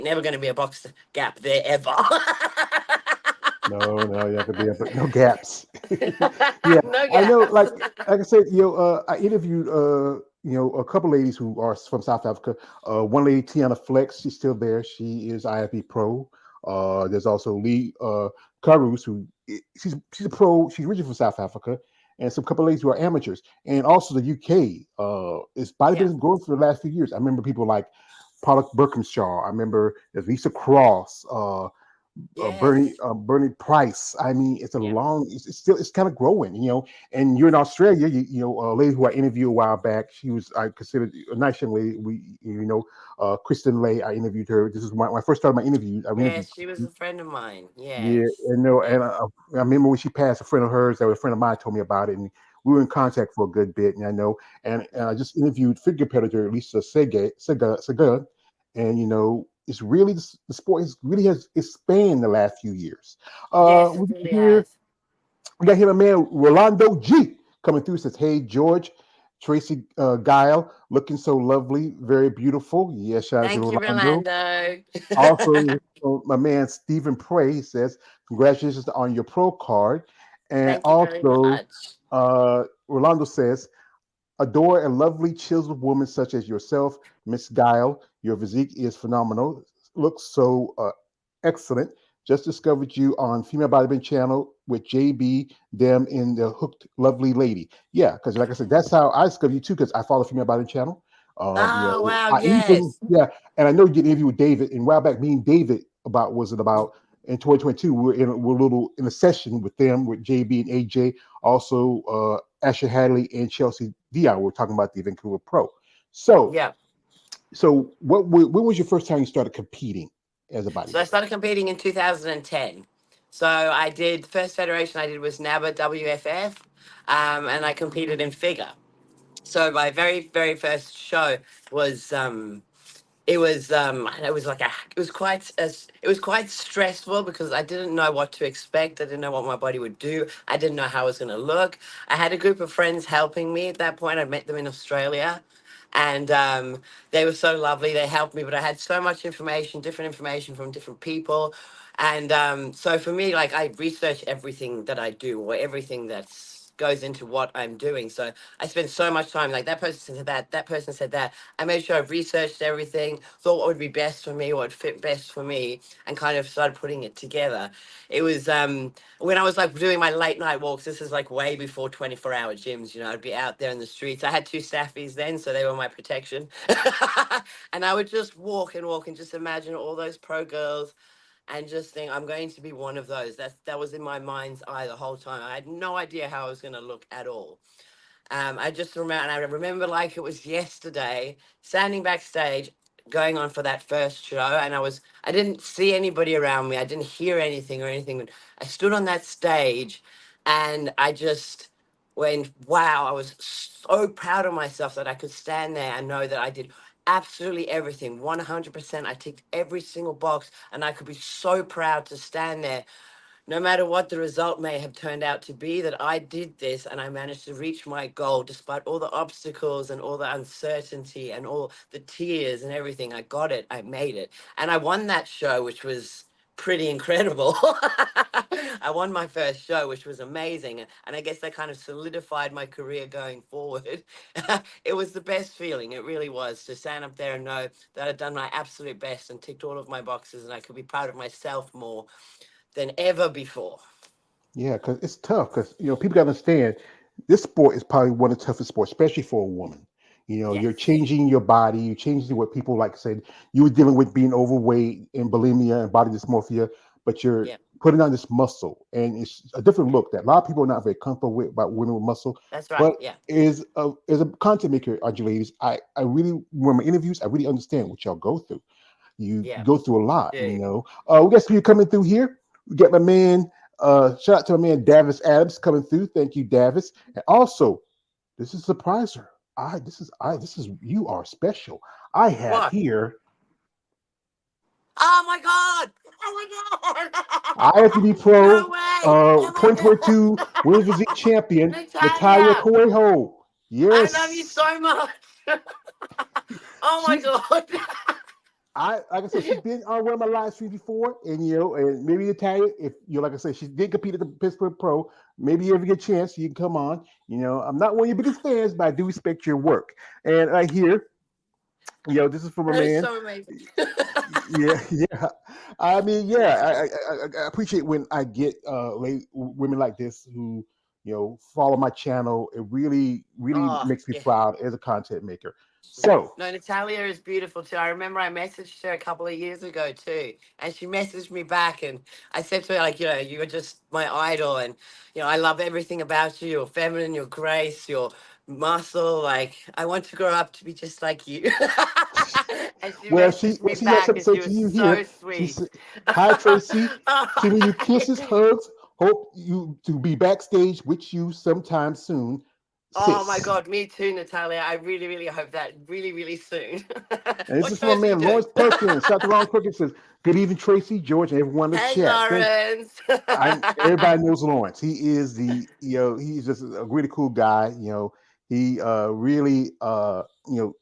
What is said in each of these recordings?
Never going to be a box gap there ever. No, yeah, could be, but no gaps. Yeah, No I know. gaps. Like I said, I interviewed, a couple ladies who are from South Africa. One lady, Tiana Flex, she's still there. She is IFB Pro. There's also Lee Karus, who she's a pro. She's originally from South Africa, and some couple ladies who are amateurs. And also the UK is Yeah. bodybuilding growing for the last few years. I remember people like Pollock Birkinshaw. I remember there's Lisa Cross. Bernie Yes. Bernie Price. I mean, it's a Yeah. long. It's still it's kind of growing, And you're in Australia. A lady who I interviewed a while back. She was I considered a nice young lady. Kristen Lay. I interviewed her. This is when I first started my interview. I interviewed. Yes, she was a friend of mine. Yeah, Yes. and no, Yeah. and I remember when she passed, a friend of hers, that was a friend of mine, told me about it, and we were in Yeah. contact for a good bit. And I know, and Yeah. I just interviewed figure competitor Lisa Sega, and it's really the sport is really has expanded the last few years. Yes, We it got really here, has. we got here, my man Rolando G coming through. Says, "Hey George, Tracey Guile, looking so lovely, very beautiful." Yes, shout out to Thank you, Rolando. Rolando. Also, my man Stephen Prey says, "Congratulations on your pro card." And Thank you very also, much. Rolando says, "Adore a lovely, chiseled woman such as yourself, Miss Guile. Your physique is phenomenal. Looks so excellent. Just discovered you on Female Bodybuilding Channel with JB, them, and the Hooked Lovely Lady." Yeah, because like I said, that's how I discovered you too, because I follow Female Bodybuilding Channel. Oh, wow. I even, Yes. yeah, and I know you did an interview with David, and a while back, me and David, about was it about in 2022, we're a little in a session with them with JB and AJ, also Asher Hadley and Chelsea Dion. We're talking about the Vancouver Pro. So, Yeah. when was your first time you started competing as a So I bodybuilder? started competing in 2010. So I did, the first federation I did was NABA WFF, and I competed in figure. So my very, very first show was it was like it was quite stressful because I didn't know what to expect. I didn't know what my body would do. I didn't know how I was going to look. I had a group of friends helping me at that point. I met them in Australia, and they were so lovely. They helped me, but I had so much information, different information from different people. And so for me, like, I research everything that I do, or everything that's goes into what I'm doing. So I spent so much time, like, that person said that person said that. I made sure I researched everything, thought what would be best for me, what would fit best for me, and kind of started putting it together. It was when I was like doing my late night walks. This is like way before 24-hour gyms. I'd be out there in the streets. I had two staffies then, so they were my protection. And I would just walk and walk and just imagine all those pro girls and just think I'm going to be one of those. That was in my mind's eye the whole time. I had no idea how I was going to look at all. I just remember, and I remember like it was yesterday, standing backstage, going on for that first show, and I didn't see anybody around me. I didn't hear anything or anything. But I stood on that stage, and I just went, wow! I was so proud of myself that I could stand there and know that I did absolutely everything, 100%. I ticked every single box, and I could be so proud to stand there no matter what the result may have turned out to be, that I did this and I managed to reach my goal despite all the obstacles and all the uncertainty and all the tears and everything. I got it, I made it. And I won that show, which was pretty incredible. I won my first show, which was amazing. And I guess that kind of solidified my career going forward. It was the best feeling. It really was, to stand up there and know that I'd done my absolute best and ticked all of my boxes, and I could be proud of myself more than ever before. Yeah, because it's tough. Because people got to understand, this sport is probably one of the toughest sports, especially for a woman. You're Yes. changing your body. You're changing what people like said. You were dealing with being overweight and bulimia and body dysmorphia, but you're Yeah. putting on this muscle, and it's a different Yeah. look that a lot of people are not very comfortable with about women with muscle. That's right. But Yeah. as a content maker, you ladies, I really, when my interviews, I really understand what y'all go through. You Yeah. go through a lot. Do. We got some people coming through here. We got my man. Shout out to my man Davis Adams coming through. Thank you, Davis. And also, this is a surpriser. This is you are special. I have What? here Oh my God. Oh my God. IFBB No Pro way. Oh my 2022 Women's God. Physique Champion Natalia Natalia, Correjo. I love you Yes, so much. Oh my she God. I like I said, she's been on one of my live streams before, and and maybe Natalia, if like I said, she did compete at the Pittsburgh Pro. Maybe you ever get a chance, you can come on. I'm not one of your biggest fans, but I do respect your work. And right here, this is from a That is man. so amazing. Yeah, yeah. I mean, yeah, I appreciate when I get women like this who follow my channel. It really Oh, makes me yeah. proud as a content maker. So, No, Natalia is beautiful too. I remember I messaged her a couple of years ago too, and she messaged me back, and I said to her like, you are just my idol, and I love everything about you. Your feminine, your grace, your muscle. Like, I want to grow up to be just like you. And she messaged me she has back, something and to say she to was you so here. She sweet. said, "Hi Tracy, Oh, sending you kisses, hugs. Hope you to be backstage with you sometime soon, oh my sis." God, me too, Natalia. I really, really hope that really, really soon. And this What is from shows my are you man doing? Lawrence Perkins. Shout out to Lawrence Perkins. Says, "Good evening, Tracy, George, and everyone in the Hey, chat. Thank Lawrence. everybody knows Lawrence. He is he's just a really cool guy. He really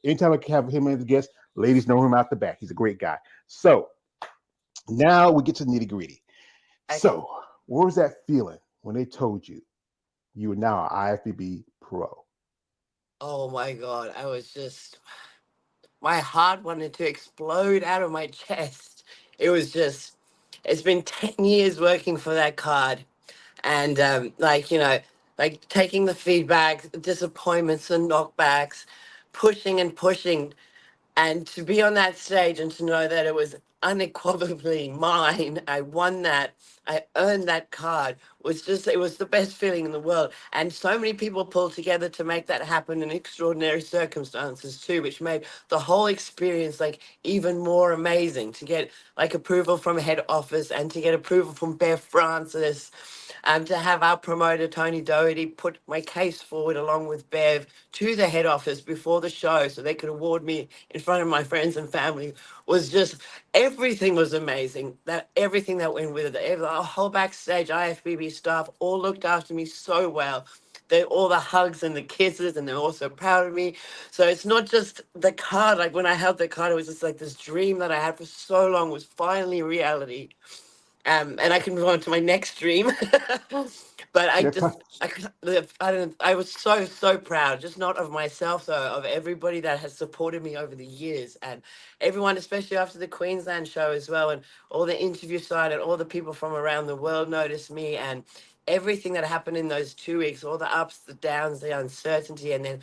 anytime I have him as a guest, ladies know him out the back. He's a great guy. So now we get to the nitty gritty. Okay. So what was that feeling when they told you you were now an IFBB pro? Oh my God. I was just, my heart wanted to explode out of my chest. It was just, it's been 10 years working for that card. And like taking the feedback, the disappointments and knockbacks, pushing and pushing. And to be on that stage and to know that it was unequivocally mine, I won that, I earned that card, was just, it was the best feeling in the world. And so many people pulled together to make that happen in extraordinary circumstances too, which made the whole experience like even more amazing, to get like approval from head office and to get approval from Bev Francis, to have our promoter Tony Doherty put my case forward along with Bev to the head office before the show so they could award me in front of my friends and family, was just, everything was amazing. That everything that went with it, the whole backstage IFBB staff all looked after me so well. They all the hugs and the kisses, and they're also proud of me. So it's not just the card. Like when I held the card, it was just like this dream that I had for so long was finally reality. And I can move on to my next dream. But I Yeah, just, I don't, I was so, so proud, just not of myself, though, of everybody that has supported me over the years, and everyone, especially after the Queensland show as well, and all the interview side, and all the people from around the world noticed me, and everything that happened in those 2 weeks, all the ups, the downs, the uncertainty, and then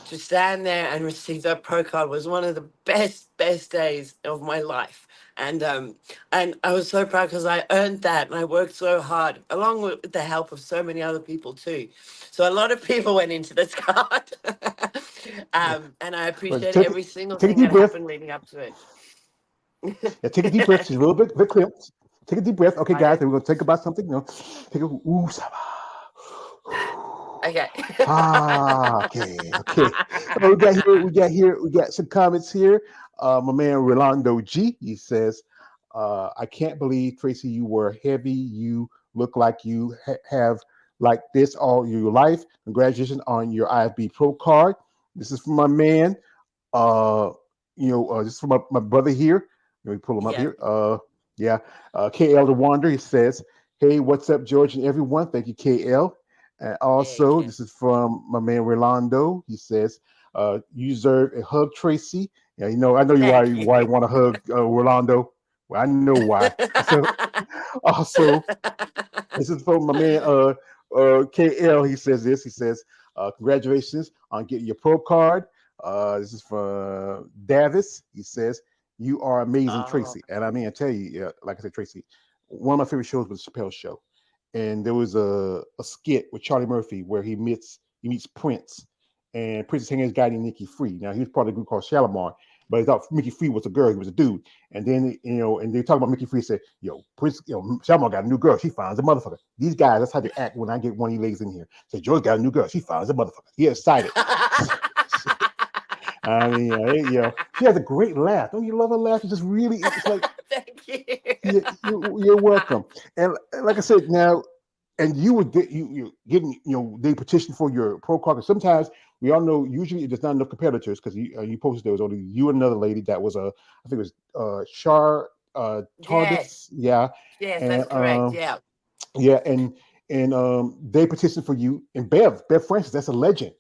to stand there and receive that pro card was one of the best days of my life. And I was so proud because I earned that and I worked so hard, along with the help of so many other people too. So a lot of people went into this card. yeah. And I Well, appreciate every single take a thing deep that breath. happened leading up to it. Yeah, take a deep breath. Just a little bit clear. Take a deep breath. Okay, guys, Pardon? we're gonna think about something. Take a ooh, Okay. okay, okay. We got some comments here. My man Rolando G. He says, "I can't believe Tracy, you were heavy. You look like you have like this all your life. Congratulations on your IFB Pro card. This is from my man. Uh, this is from my brother here. Let me pull him up Yeah. here. Yeah, KL the Wander. He says, "Hey, what's up, George and everyone? Thank you, KL." And Hey, also, Kim. this is from my man Rolando. He says, "You deserve a hug, Tracy." Yeah, I know you Thank why you. you want to hug Rolando. Well, I know why. So, also, this is from my man KL. He says this. He says, "Congratulations on getting your pro card." This is from Davis. He says, "You are amazing, Oh, Tracy." And I mean, I tell you, yeah, like I said, Tracy, one of my favorite shows was Chappelle's Show, and there was a skit with Charlie Murphy where he meets Prince, and Prince is hanging his guy named Nikki Free. Now he was part of a group called Shalimar, but he thought Mickey Free was a girl, he was a dude. And then and they talk about Mickey Free said, "Yo, Prince, Shalimar got a new girl. She finds a motherfucker." These guys, that's how they act when I get one of these ladies in here. Say, "George got a new girl. She finds a motherfucker." He excited. I mean, she has a great laugh. Don't you love her laugh? It's just really, it's like, thank you. you're welcome. And like I said, now and you would get you getting they petition for your pro card. 'Cause sometimes we all know usually there's not enough competitors because you posted there was only you and another lady that was I think it was Char Yes, Tardis, yeah, yes, and that's correct. Yeah. yeah, and they petitioned for you. And Bev Francis, that's a legend.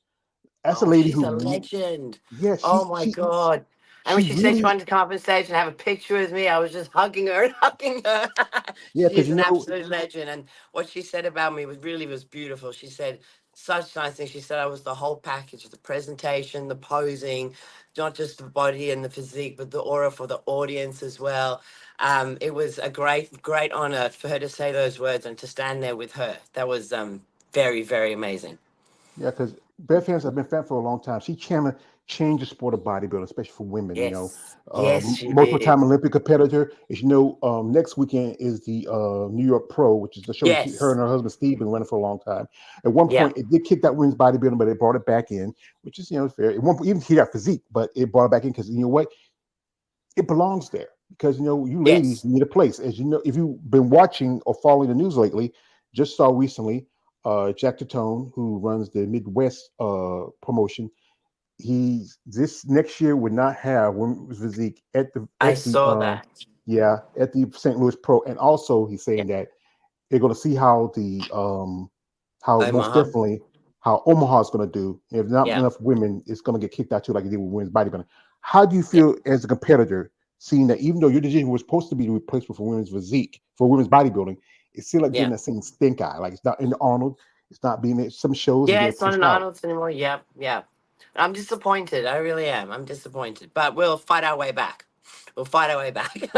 That's a Oh, lady she's a who, legend. yeah, Oh my God. And when she she said she really, wanted to come up on stage and have a picture with me, I was just hugging her and hugging her. yeah, She because is an absolute legend. And what she said about me was beautiful. She said such nice things. She said I was the whole package, the presentation, the posing, not just the body and the physique, but the aura for the audience as well. It was a great honor for her to say those words and to stand there with her. That was very, very amazing. Yeah, because Beth Harris, I've been fan for a long time. She changed the sport of bodybuilding, especially for women. Yes. Yes, she Multiple did. time Olympic competitor. As you know, next weekend is the New York Pro, which is the show that her Yes. and her husband Steve been running for a long time. At one Yeah. point, it did kick that women's bodybuilding, but it brought it back in, which is fair. It won't even he got physique, but it brought it back in because you know what, it belongs there because you ladies Yes. need a place. As you know, if you've been watching or following the news lately, just saw recently Jack Tatone, who runs the Midwest promotion, he this next year would not have women's physique I saw that. at the St. Louis Pro, and also he's Yeah. saying that they're going to see how the how most Omaha. definitely how Omaha's going to do. If not Yeah. enough women, it's going to get kicked out too, like it did with women's bodybuilding. How do you Yeah. feel as a competitor, seeing that even though your decision was supposed to be the replacement for women's physique for women's bodybuilding, it's still like Yeah. getting that same stink eye, like it's not in the Arnold, it's not being at some shows and Yeah, getting it's not pushed an out. Arnold's anymore. Yeah. Yeah. I'm disappointed. I really am. I'm disappointed. But we'll fight our way back. We'll fight our way back.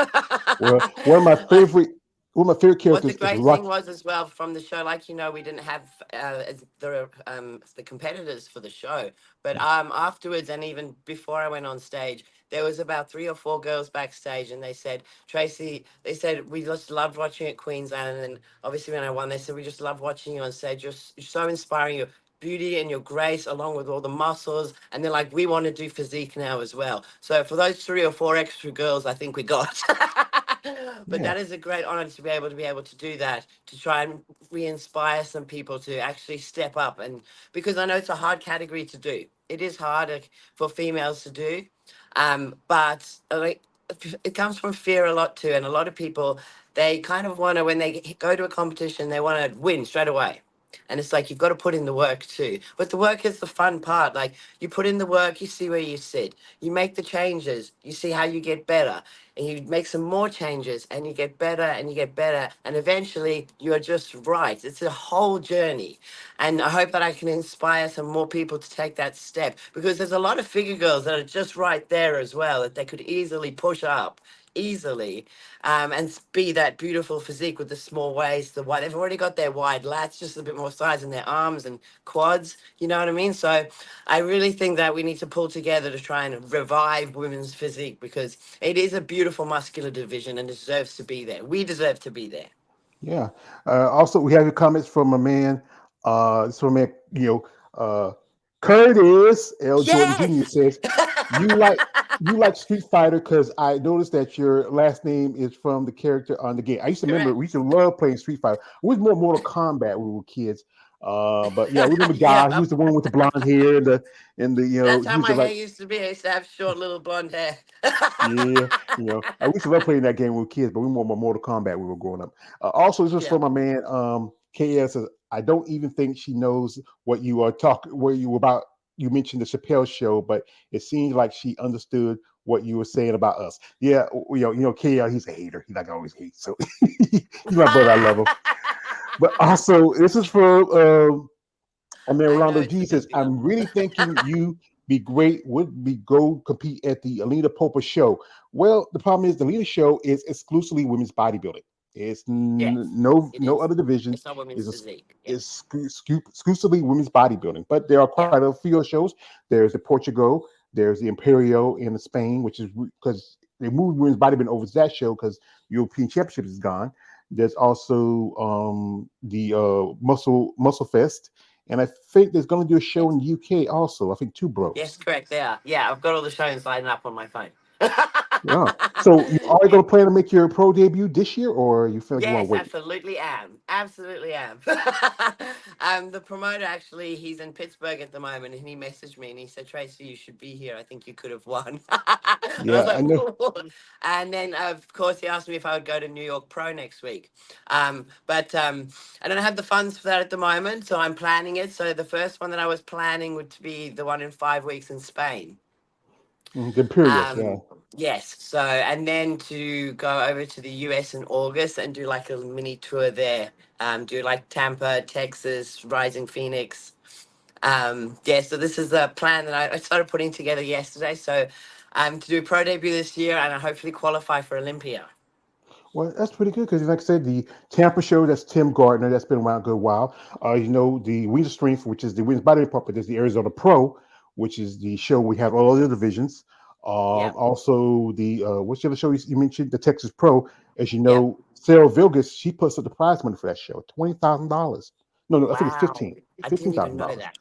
Well, I, one of my favorite what the characters is great thing Rocky. was as well from the show, like we didn't have the competitors for the show, but afterwards and even before I went on stage, there was about three or four girls backstage, and they said, Tracy, they said we just loved watching at Queensland, and then obviously when I won, they said we just love watching you on stage. You're so inspiring. Your beauty and your grace, along with all the muscles, and they're like, we want to do physique now as well. So for those three or four extra girls, I think we got. But Yeah, that is a great honor to be able to do that, to try and re-inspire some people to actually step up. And because I know it's a hard category to do, it is hard for females to do, but like it comes from fear a lot too. And a lot of people, they kind of want to, when they go to a competition, they want to win straight away. And it's like you've got to put in the work too. But the work is the fun part. Like you put in the work, you see where you sit, you make the changes, you see how you get better, and you make some more changes, and you get better and you get better, and eventually you are just right. It's a whole journey. And I hope that I can inspire some more people to take that step, because there's a lot of figure girls that are just right there as well, that they could easily push up easily, and be that beautiful physique with the small waist, the wide. They've already got their wide lats, just a bit more size in their arms and quads. You know what I mean? So I really think that we need to pull together to try and revive women's physique, because it is a beautiful muscular division and deserves to be there. We deserve to be there. yeah. Also, we have your comments from a man. This from a man, Curtis L. Jordan Jr. Yes. says, "You like you like Street Fighter because I noticed that your last name is from the character on the game. I used to remember we Correct. used to love playing Street Fighter. It was more Mortal Kombat when we were kids. But yeah, we remember Guy. He Yeah. was the one with the blonde hair and the That's he how was my the hair like used to be. I used to have short little blonde hair. yeah, I used to love playing that game when we were kids, but we were more Mortal Kombat when we were growing up. Also, this was Yeah. from my man KS says, I don't even think she knows what you are talking where you were about. You mentioned the Chappelle show, but it seems like she understood what you were saying about us. Yeah, KL, he's a hater. He like always hates. So he's my brother. I love him. But also, this is for and then I know Rolando it's G because says, we love I'm really thinking you be great, would be go compete at the Alina Popa show. Well, the problem is the Alina show is exclusively women's bodybuilding. It's Yes, it no is. other division. It's not women's Is physique. Yeah. exclusively women's bodybuilding. But there are Yeah. quite a few shows. There's the Portugal, there's the Imperio in Spain, which is because they moved women's bodybuilding over to that show because European Championship is gone. There's also the Muscle Fest, and I think there's going to do a show Yes. in the UK also. I think Two Yes, Bros. correct. They are. Yeah, I've got all the shows lining up on my phone. Yeah. So you are going to plan to make your pro debut this year, or you feel like you want to Yes, wait? absolutely am. Absolutely am. The promoter actually, he's in Pittsburgh at the moment, and he messaged me and he said, "Tracy, you should be here. I think you could have won." And I was Yeah, I like, know. "Whoa." And then, of course, he asked me if I would go to New York Pro next week. But I don't have the funds for that at the moment, so I'm planning it. So the first one that I was planning would be the one in 5 weeks in Spain. The Imperial. Yeah. Um, yes. So, and then to go over to the US in August and do like a mini tour there. Do like Tampa, Texas, Rising Phoenix. Yeah. So this is a plan that I started putting together yesterday. So, to do pro debut this year and I hopefully qualify for Olympia. Well, that's pretty good because, like I said, the Tampa show, that's Tim Gardner. That's been around a good while. The Wings of Strength, which is the Women's Body Department, there's the Arizona Pro, which is the show we have all the divisions. Yep. Also, what's the other show you mentioned? The Texas Pro. As you Yep. know, Sarah Vilgas, she puts up the prize money for that show, $20,000. No, I think it's Wow. I fifteen didn't even thousand know dollars. that.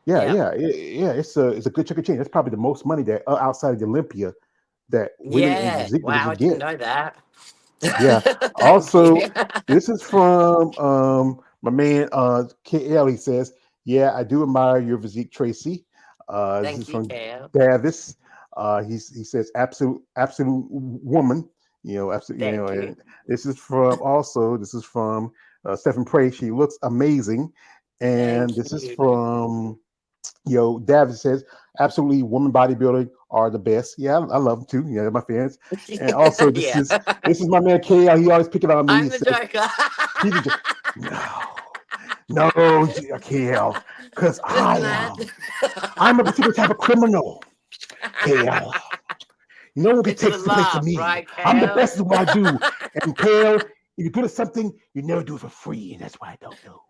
Yeah, Yep. yeah. It's a good chunk of change. That's probably the most money that outside of the Olympia that women in the Yeah. physique Wow. division I didn't get. know that. Yeah. Thank you. Also, this is from my man KL. He says, "Yeah, I do admire your physique, Tracy." This is Thank you, from Kale. Davis. He says, "Absolute woman." Absolutely. Thank you. And this is from Stephen Prey. She looks amazing, and Thank this is you. from David says, absolutely, women bodybuilding are the best. Yeah, I love them too. Yeah, they're my fans. And also, this Yeah. is this is my man KL. He always picking on me. He I'm the says, joker. he's a no, KL, because Just glad. I'm a particular type of criminal. KL, no one can It's take the the place of laugh, me. right, I'm the Kale? best at what I do. And KL, if you're good at something, you never do it for free, and that's why I don't know.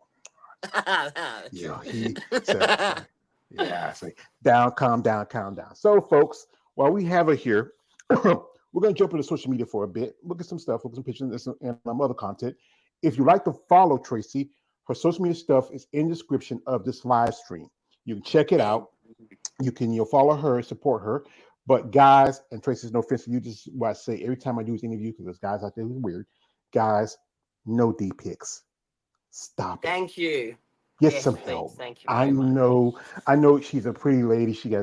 He said, yeah, say down, calm down, calm down. So, folks, while we have her here, we're going to jump into social media for a bit, look at some stuff, look at some pictures and some other content. If you like to follow Tracy, her social media stuff is in the description of this live stream. You can check it Thank out. You follow her, support her. But guys, and Tracy's no offense to you, this is what I say every time I do this interview because there's guys out there who are weird. Guys, no D pics. Stop it. thank you. Get Yes, some please. help. Thank you I very much. know, I know she's a pretty lady. She got